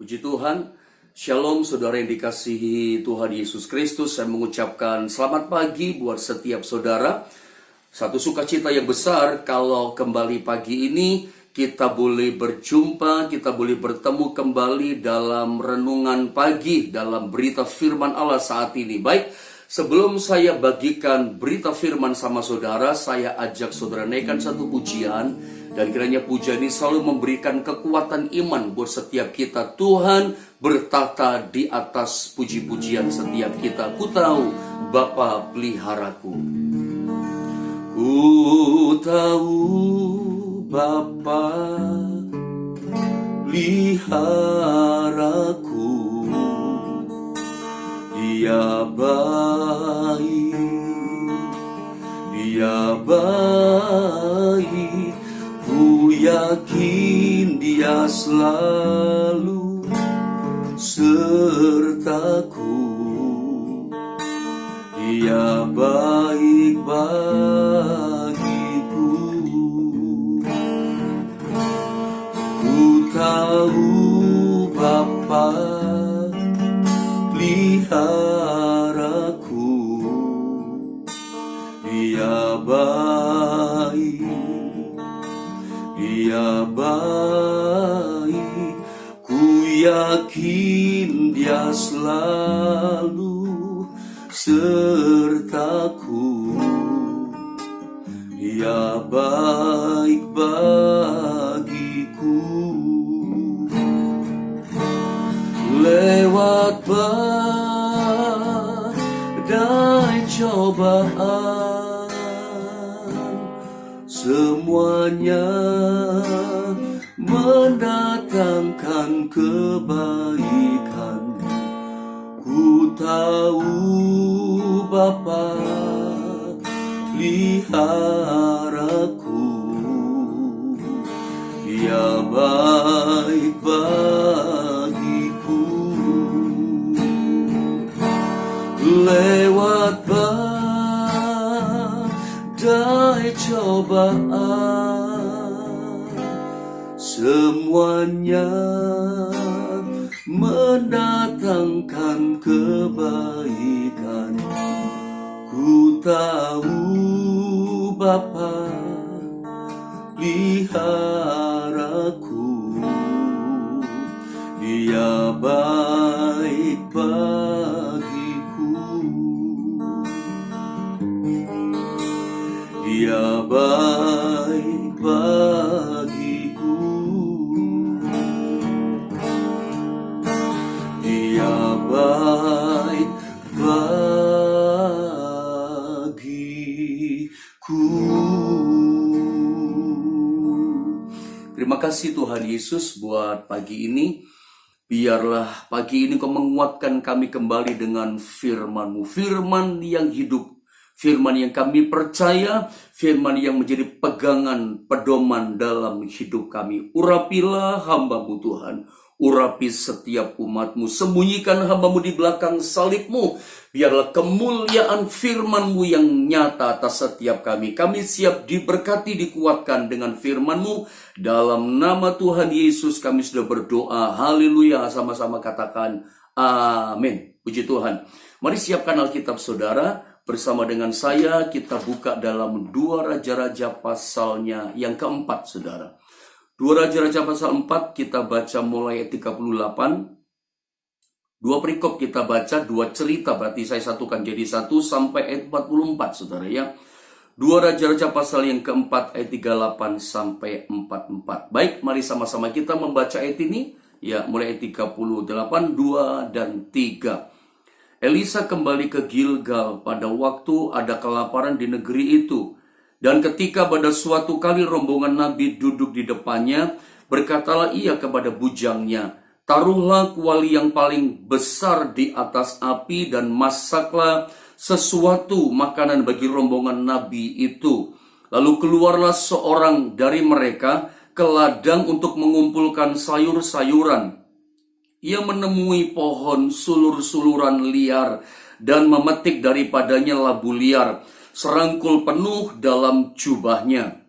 Puji Tuhan, Shalom saudara yang dikasihi Tuhan Yesus Kristus. Saya mengucapkan selamat pagi buat setiap saudara. Satu sukacita yang besar kalau kembali pagi ini kita boleh berjumpa, kita boleh bertemu kembali dalam renungan pagi, dalam berita firman Allah saat ini. Baik, sebelum saya bagikan berita firman sama saudara, saya ajak saudara naikkan satu pujian. Dan kiranya pujian ini selalu memberikan kekuatan iman buat setiap kita. Tuhan bertata di atas puji-pujian setiap kita. Ku tahu Bapa peliharaku. Ku tahu Bapa peliharaku. Dia baik, Dia baik. Ku yakin Dia selalu sertaku. Dia baik bagiku. Ku tahu Bapa peliharaku. Dia baik, Dia baik. Ku yakin Dia selalu sertaku. Dia baik bagiku. Lewat badai cobaan, semuanya mendatangkan kebaikan. Ku tahu Bapa peliharaku. Dia baik bagiku. Lewat badai cobaan, semuanya mendatangkan kebaikan. Ku tahu Bapa peliharaku. Dia baik bagiku. Dia baik bagiku. Dia baik bagiku. Terima kasih Tuhan Yesus buat pagi ini. Biarlah pagi ini Kau menguatkan kami kembali dengan firman-Mu. Firman yang hidup, firman yang kami percaya, firman yang menjadi pegangan, pedoman dalam hidup kami. Urapilah hamba-Mu Tuhan. Urapi setiap umat-Mu. Sembunyikan hamba-Mu di belakang salib-Mu. Biarlah kemuliaan firman-Mu yang nyata atas setiap kami. Kami siap diberkati, dikuatkan dengan firman-Mu. Dalam nama Tuhan Yesus kami sudah berdoa. Haleluya. Sama-sama katakan amin. Puji Tuhan. Mari siapkan Alkitab saudara. Bersama dengan saya kita buka dalam 2 Raja-Raja pasalnya yang keempat saudara. 2 Raja-Raja pasal 4 kita baca mulai ayat 38. 2 perikop kita baca, 2 cerita berarti saya satukan jadi 1 sampai ayat 44 saudara ya. 2 Raja-Raja pasal yang keempat ayat 38 sampai 44. Baik, mari sama-sama kita membaca ayat ini ya, mulai ayat 38, 2 dan 3. Elisa kembali ke Gilgal pada waktu ada kelaparan di negeri itu. Dan ketika pada suatu kali rombongan Nabi duduk di depannya, berkatalah ia kepada bujangnya, taruhlah kuali yang paling besar di atas api dan masaklah sesuatu makanan bagi rombongan Nabi itu. Lalu keluarlah seorang dari mereka ke ladang untuk mengumpulkan sayur-sayuran. Ia menemui pohon sulur-suluran liar dan memetik daripadanya labu liar, serangkul penuh dalam jubahnya.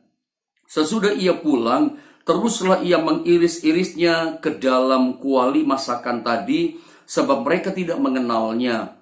Sesudah ia pulang, Teruslah ia mengiris-irisnya ke dalam kuali masakan tadi, sebab mereka tidak mengenalnya.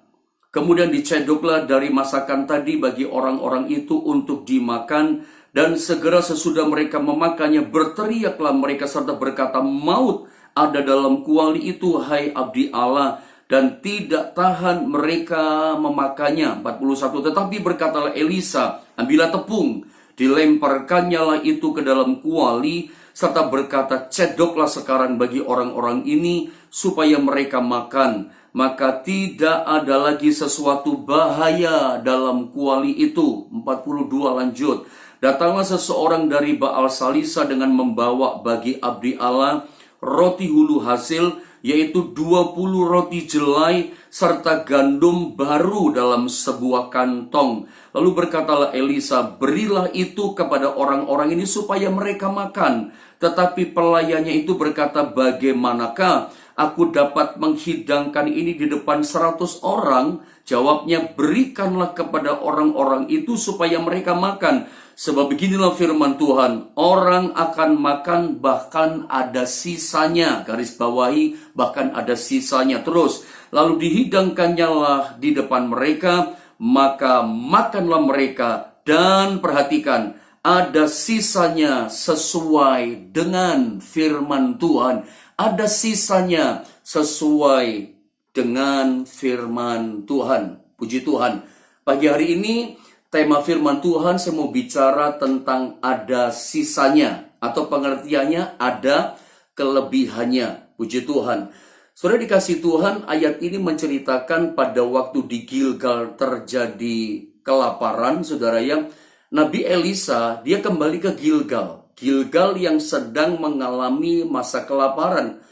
Kemudian dicedoklah dari masakan tadi bagi orang-orang itu untuk dimakan, dan segera sesudah mereka memakannya, berteriaklah mereka serta berkata, "Maut ada dalam kuali itu, hai abdi Allah," dan tidak tahan mereka memakannya. 41, tetapi berkatalah Elisa, "Ambillah tepung, dilemparkannya lah itu ke dalam kuali, serta berkata, cedoklah sekarang bagi orang-orang ini supaya mereka makan. Maka tidak ada lagi sesuatu bahaya dalam kuali itu." 42 lanjut. Datanglah seseorang dari Baal Salisa dengan membawa bagi abdi Allah roti hulu hasil, yaitu 20 roti jelai serta gandum baru dalam sebuah kantong. Lalu berkatalah Elisa, "Berilah itu kepada orang-orang ini supaya mereka makan." Tetapi pelayannya itu berkata, "Bagaimanakah aku dapat menghidangkan ini di depan 100 orang?" Jawabnya, "Berikanlah kepada orang-orang itu supaya mereka makan. Sebab beginilah firman Tuhan, orang akan makan bahkan ada sisanya." Garis bawahi, bahkan ada sisanya. Terus, lalu dihidangkannya lah di depan mereka, maka makanlah mereka. Dan perhatikan, ada sisanya sesuai dengan firman Tuhan. Ada sisanya sesuai dengan firman Tuhan. Puji Tuhan. Pagi hari ini tema firman Tuhan saya mau bicara tentang ada sisanya, atau pengertiannya ada kelebihannya. Puji Tuhan. Saudara dikasih Tuhan, ayat ini menceritakan pada waktu di Gilgal terjadi kelaparan, saudara, yang Nabi Elisa dia kembali ke Gilgal. Gilgal yang sedang mengalami masa kelaparan.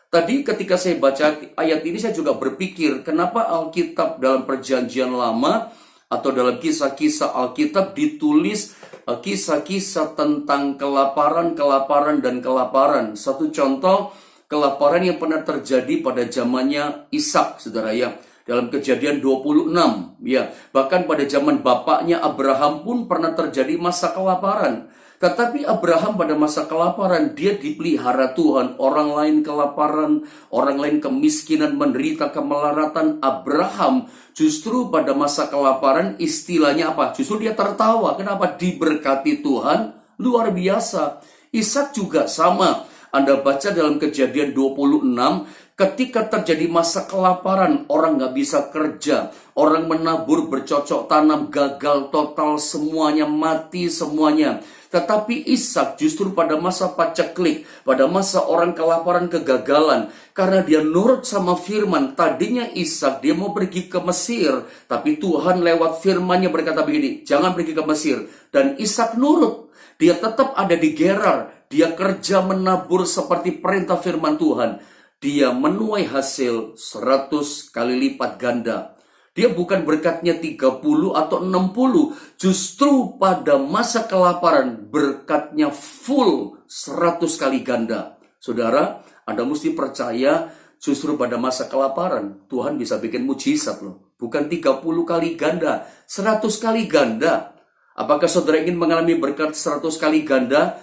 Tadi ketika saya baca ayat ini saya juga berpikir, kenapa Alkitab dalam Perjanjian Lama atau dalam kisah-kisah Alkitab ditulis kisah-kisah tentang kelaparan dan kelaparan. Satu contoh, kelaparan yang pernah terjadi pada zamannya Ishak, saudara, ya. Dalam Kejadian 26, ya. Bahkan pada zaman bapaknya Abraham pun pernah terjadi masa kelaparan. Tetapi Abraham pada masa kelaparan, dia dipelihara Tuhan. Orang lain kelaparan, orang lain kemiskinan, menderita kemelaratan. Abraham justru pada masa kelaparan, istilahnya apa? Justru dia tertawa. Kenapa? Diberkati Tuhan, luar biasa. Ishak juga sama. Anda baca dalam Kejadian 26, ketika terjadi masa kelaparan, orang nggak bisa kerja, orang menabur bercocok tanam, gagal total semuanya, mati semuanya. Tetapi Ishak justru pada masa paceklik, pada masa orang kelaparan, kegagalan, karena dia nurut sama firman. Tadinya Ishak dia mau pergi ke Mesir, tapi Tuhan lewat firman-Nya berkata begini, "Jangan pergi ke Mesir." Dan Ishak nurut. Dia tetap ada di Gerar. Dia kerja menabur seperti perintah firman Tuhan. Dia menuai hasil 100 kali lipat ganda. Dia bukan berkatnya 30 atau 60. Justru pada masa kelaparan berkatnya full 100 kali ganda. Saudara, Anda mesti percaya justru pada masa kelaparan Tuhan bisa bikin mujizat loh. Bukan 30 kali ganda, 100 kali ganda. Apakah saudara ingin mengalami berkat 100 kali ganda?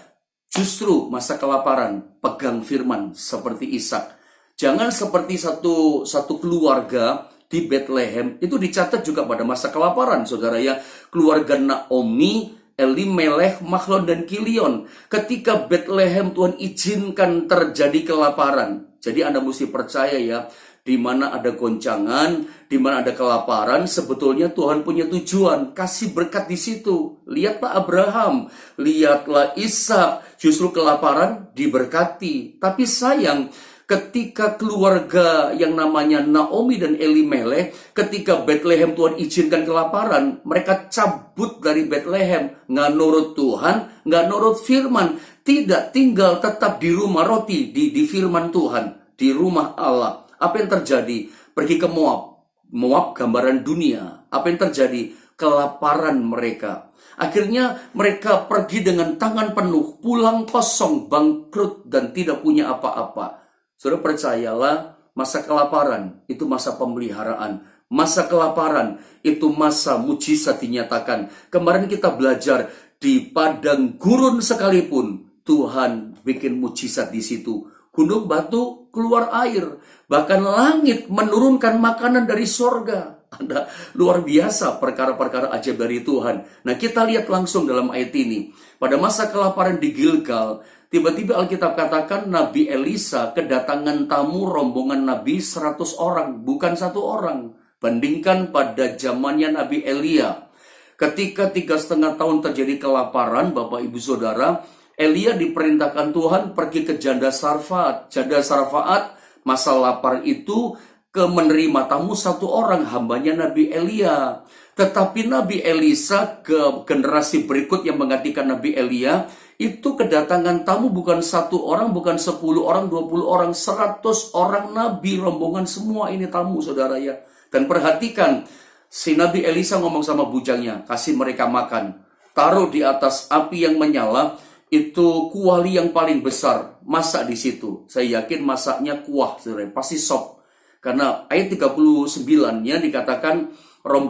Justru masa kelaparan, pegang firman seperti Ishak. Jangan seperti satu keluarga di Bethlehem, itu dicatat juga pada masa kelaparan, saudara, ya. Keluarga Naomi, Elimelech, Mahlon, dan Kilion. Ketika Bethlehem Tuhan izinkan terjadi kelaparan. Jadi Anda mesti percaya, ya, di mana ada goncangan, di mana ada kelaparan, sebetulnya Tuhan punya tujuan, kasih berkat di situ. Lihatlah Abraham, lihatlah Ishak, justru kelaparan diberkati. Tapi sayang, ketika keluarga yang namanya Naomi dan Elimelech, ketika Bethlehem Tuhan izinkan kelaparan, mereka cabut dari Bethlehem, nggak nurut Tuhan, nggak nurut firman, tidak tinggal tetap di rumah roti, di firman Tuhan, di rumah Allah. Apa yang terjadi? Pergi ke Moab. Moab gambaran dunia. Apa yang terjadi? Kelaparan mereka. Akhirnya mereka pergi dengan tangan penuh, pulang kosong, bangkrut, dan tidak punya apa-apa. Saudara, percayalah, masa kelaparan itu masa pemeliharaan. Masa kelaparan itu masa mujizat dinyatakan. Kemarin kita belajar, di padang gurun sekalipun Tuhan bikin mujizat di situ. Gunung batu keluar air. Bahkan langit menurunkan makanan dari sorga. Ada luar biasa perkara-perkara ajaib dari Tuhan. Nah, kita lihat langsung dalam ayat ini. Pada masa kelaparan di Gilgal, tiba-tiba Alkitab katakan Nabi Elisa kedatangan tamu rombongan Nabi 100 orang, bukan 1 orang. Bandingkan pada zamannya Nabi Elia. Ketika 3,5 tahun terjadi kelaparan, Bapak Ibu Saudara, Elia diperintahkan Tuhan pergi ke Janda Sarfaat. Janda Sarfaat, masa lapar itu ke menerima tamu 1 orang, hambanya Nabi Elia. Tetapi Nabi Elisa ke generasi berikut yang menggantikan Nabi Elia, itu kedatangan tamu bukan 1 orang, bukan 10 orang, 20 orang, 100 orang nabi, rombongan semua ini tamu, saudara ya. Dan perhatikan, si Nabi Elisa ngomong sama bujangnya, kasih mereka makan. Taruh di atas api yang menyala, itu kuali yang paling besar, masak di situ. Saya yakin masaknya kuah, saudara, pasti sop. Karena ayat 39-nya dikatakan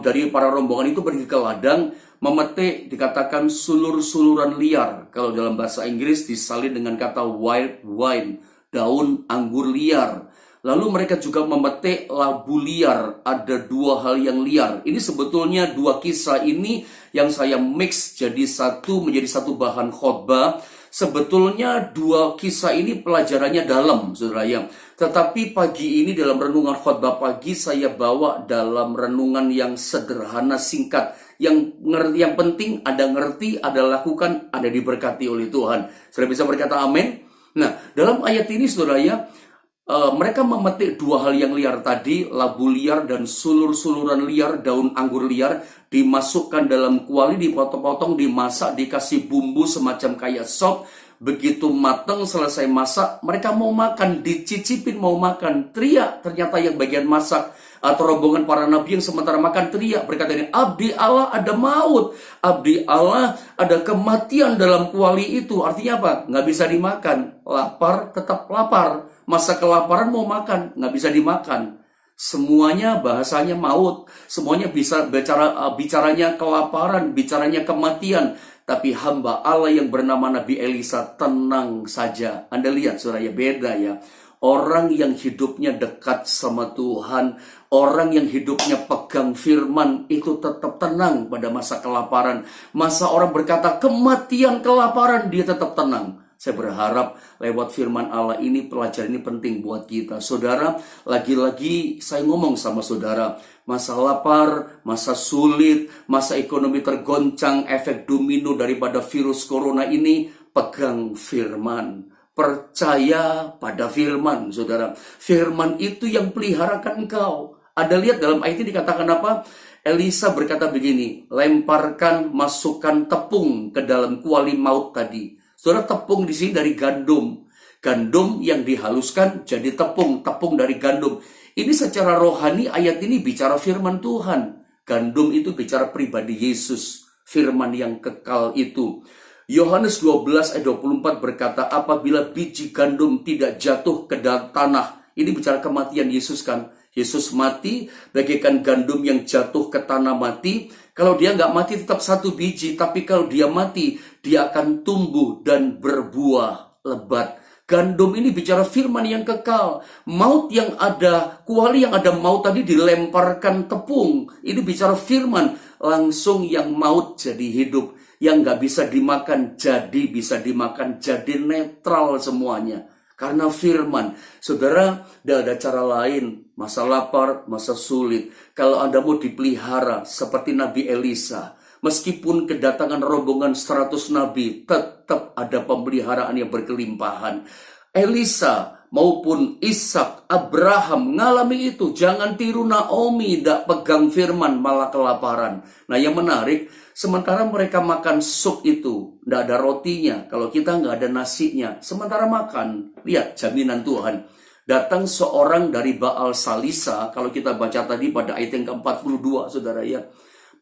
dari para rombongan itu pergi ke ladang, memetik dikatakan sulur-suluran liar. Kalau dalam bahasa Inggris disalin dengan kata wild wine, daun anggur liar. Lalu mereka juga memetik labu liar, ada 2 hal yang liar. Ini sebetulnya 2 kisah ini yang saya mix menjadi satu bahan khotbah. Sebetulnya 2 kisah ini pelajarannya dalam, saudara ya. Tetapi pagi ini dalam renungan khotbah pagi saya bawa dalam renungan yang sederhana, singkat. Yang penting ada ngerti, ada lakukan, ada diberkati oleh Tuhan. Saudara bisa berkata amin? Nah, dalam ayat ini saudara ya, mereka memetik 2 hal yang liar tadi, labu liar dan sulur-suluran liar, daun anggur liar, dimasukkan dalam kuali, dipotong-potong, dimasak, dikasih bumbu semacam kayak sop. Begitu matang, selesai masak, mereka mau makan, dicicipin mau makan, teriak. Ternyata yang bagian masak atau rombongan para nabi yang sementara makan teriak, berkata ini, abdi Allah ada maut, abdi Allah ada kematian dalam kuali itu. Artinya apa? Nggak bisa dimakan. Lapar tetap lapar, masa kelaparan mau makan, nggak bisa dimakan. Semuanya bahasanya maut, semuanya bisa bicaranya kelaparan, bicaranya kematian. Tapi hamba Allah yang bernama Nabi Elisa tenang saja. Anda lihat saudara ya, beda ya. Orang yang hidupnya dekat sama Tuhan, orang yang hidupnya pegang firman, itu tetap tenang pada masa kelaparan. Masa orang berkata kematian, kelaparan, dia tetap tenang. Saya berharap lewat firman Allah ini, pelajaran ini penting buat kita. Saudara, lagi-lagi saya ngomong sama saudara, masa lapar, masa sulit, masa ekonomi tergoncang, efek domino daripada virus corona ini, pegang firman. Percaya pada firman, saudara. Firman itu yang peliharakan engkau. Ada lihat dalam ayat ini dikatakan apa? Elisa berkata begini, lemparkan, masukkan tepung ke dalam kuali maut tadi. Saudara, tepung di sini dari gandum. Gandum yang dihaluskan jadi tepung, tepung dari gandum. Ini secara rohani ayat ini bicara firman Tuhan. Gandum itu bicara pribadi Yesus, firman yang kekal itu. Yohanes 12 ayat 24 berkata, apabila biji gandum tidak jatuh ke dalam tanah. Ini bicara kematian Yesus kan. Yesus mati bagaikan gandum yang jatuh ke tanah mati. Kalau dia nggak mati tetap 1 biji, tapi kalau dia mati, dia akan tumbuh dan berbuah lebat. Gandum ini bicara firman yang kekal. Maut yang ada, kuali yang ada maut tadi dilemparkan tepung. Ini bicara firman. Langsung yang maut jadi hidup. Yang nggak bisa dimakan jadi bisa dimakan. Jadi netral semuanya. Karena firman. Saudara, tidak ada cara lain. Masa lapar, masa sulit. Kalau Anda mau dipelihara seperti Nabi Elisa, meskipun kedatangan rombongan 100 nabi, tetap ada pemeliharaan yang berkelimpahan. Elisa maupun Ishak, Abraham ngalami itu. Jangan tiru Naomi, tidak pegang firman malah kelaparan. Nah, yang menarik, sementara mereka makan sup itu, tidak ada rotinya. Kalau kita nggak ada nasinya, sementara makan. Lihat jaminan Tuhan. Datang seorang dari Baal Salisa, kalau kita baca tadi pada ayat yang ke-42, saudara ya,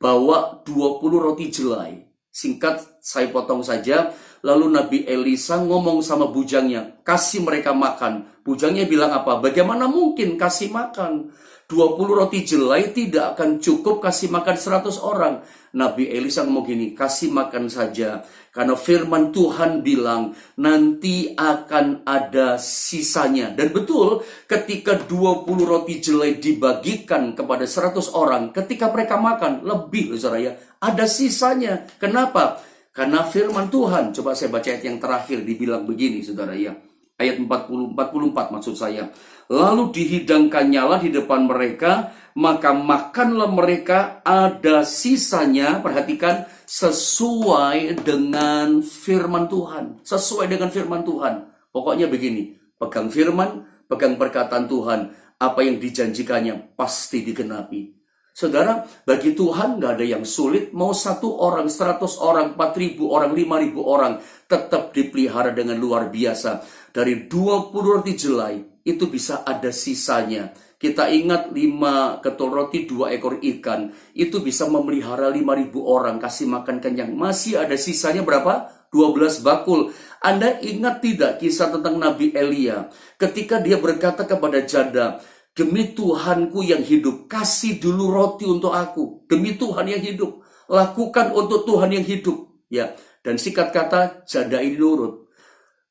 bawa 20 roti jelai. Singkat, saya potong saja, Lalu Nabi Elisa ngomong sama bujangnya, kasih mereka makan. Bujangnya bilang apa? Bagaimana mungkin kasih makan? 20 roti jelai tidak akan cukup kasih makan 100 orang. Nabi Elisa ngomong gini, kasih makan saja. Karena firman Tuhan bilang, nanti akan ada sisanya. Dan betul, ketika 20 roti jelai dibagikan kepada 100 orang, ketika mereka makan, lebih, saudara ya, ada sisanya. Kenapa? Karena firman Tuhan, coba saya baca ayat yang terakhir, dibilang begini, saudara ya. Ayat 44 maksud saya. Lalu dihidangkannyalah di depan mereka, maka makanlah mereka, ada sisanya, perhatikan, sesuai dengan firman Tuhan. Sesuai dengan firman Tuhan. Pokoknya begini, pegang firman, pegang perkataan Tuhan, apa yang dijanjikannya pasti digenapi. Saudara, bagi Tuhan gak ada yang sulit. Mau 1 orang, 100 orang, 4.000 orang, 5.000 orang, tetap dipelihara dengan luar biasa. Dari 20 roti jelai, itu bisa ada sisanya. Kita ingat 5 ketul roti, 2 ekor ikan. Itu bisa memelihara 5.000 orang, kasih makan kenyang. Masih ada sisanya berapa? 12 bakul. Anda ingat tidak kisah tentang Nabi Elia? Ketika dia berkata kepada janda, demi Tuhanku yang hidup, kasih dulu roti untuk aku. Demi Tuhan yang hidup, lakukan untuk Tuhan yang hidup. Ya, dan singkat kata, janda ini nurut.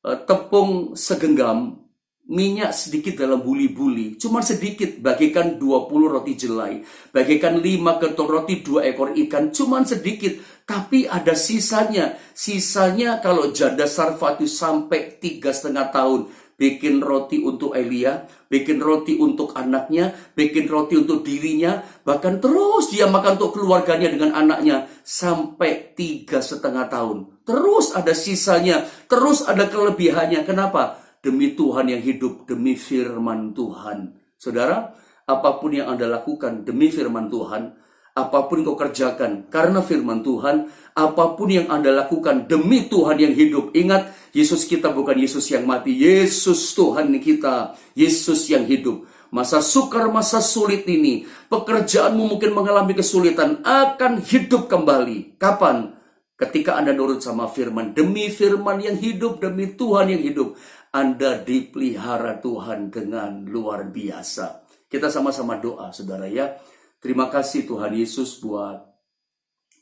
Tepung segenggam, minyak sedikit dalam buli-buli, cuma sedikit, bagikan 20 roti jelai, bagikan 5 ketul roti, 2 ekor ikan, cuma sedikit, tapi ada sisanya. Sisanya kalau janda Sarfat itu sampai 3,5 tahun, bikin roti untuk Elia, bikin roti untuk anaknya, bikin roti untuk dirinya, bahkan terus dia makan untuk keluarganya dengan anaknya sampai 3,5 tahun. Terus ada sisanya, terus ada kelebihannya. Kenapa? Demi Tuhan yang hidup, demi firman Tuhan. Saudara, apapun yang Anda lakukan demi firman Tuhan, apapun yang kau kerjakan karena firman Tuhan, apapun yang Anda lakukan demi Tuhan yang hidup. Ingat, Yesus kita bukan Yesus yang mati, Yesus Tuhan kita, Yesus yang hidup. Masa sukar, masa sulit ini, pekerjaanmu mungkin mengalami kesulitan, akan hidup kembali. Kapan? Ketika Anda nurut sama firman, demi firman yang hidup, demi Tuhan yang hidup, Anda dipelihara Tuhan dengan luar biasa. Kita sama-sama doa, saudara ya. Terima kasih Tuhan Yesus buat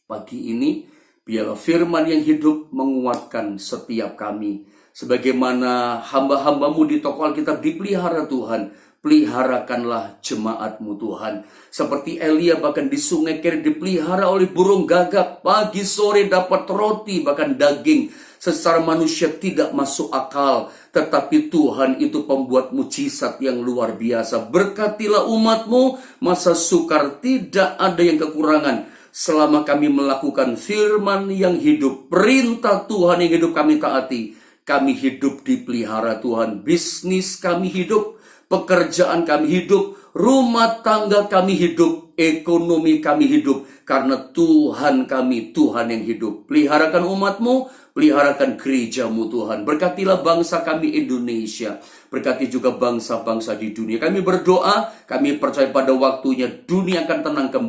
pagi ini. Biarlah firman yang hidup menguatkan setiap kami. Sebagaimana hamba-hambamu di toko Alkitab dipelihara Tuhan, peliharakanlah jemaatmu Tuhan. Seperti Elia bahkan di sungai Kerit dipelihara oleh burung gagak. Pagi sore dapat roti bahkan daging. Secara manusia tidak masuk akal. Tetapi Tuhan itu pembuat mujizat yang luar biasa. Berkatilah umatmu, masa sukar tidak ada yang kekurangan. Selama kami melakukan firman yang hidup, perintah Tuhan yang hidup kami taati. Kami hidup dipelihara Tuhan. Bisnis kami hidup, pekerjaan kami hidup, rumah tangga kami hidup, ekonomi kami hidup. Karena Tuhan kami, Tuhan yang hidup. Peliharakan umatmu, peliharakan gerejamu Tuhan. Berkatilah bangsa kami Indonesia. Berkati juga bangsa-bangsa di dunia. Kami berdoa, kami percaya pada waktunya dunia akan tenang kembali.